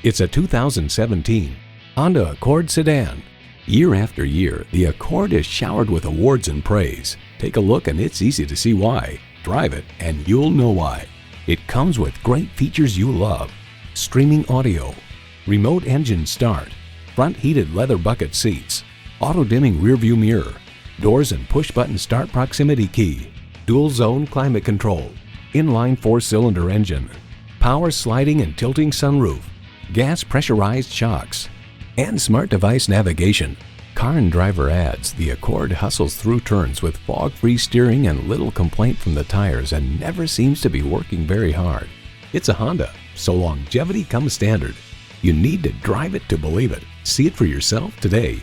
It's a 2017 Honda Accord sedan. Year after year, the Accord is showered with awards and praise. Take a look and it's easy to see why. Drive it and you'll know why. It comes with great features you love. Streaming audio, remote engine start, front heated leather bucket seats, auto dimming rearview mirror, doors and push button start proximity key, dual zone climate control, inline 4-cylinder engine, power sliding and tilting sunroof, gas pressurized shocks, and smart device navigation. Car and Driver adds, the Accord hustles through turns with fog-free steering and little complaint from the tires and never seems to be working very hard. It's a Honda, so longevity comes standard. You need to drive it to believe it. See it for yourself today.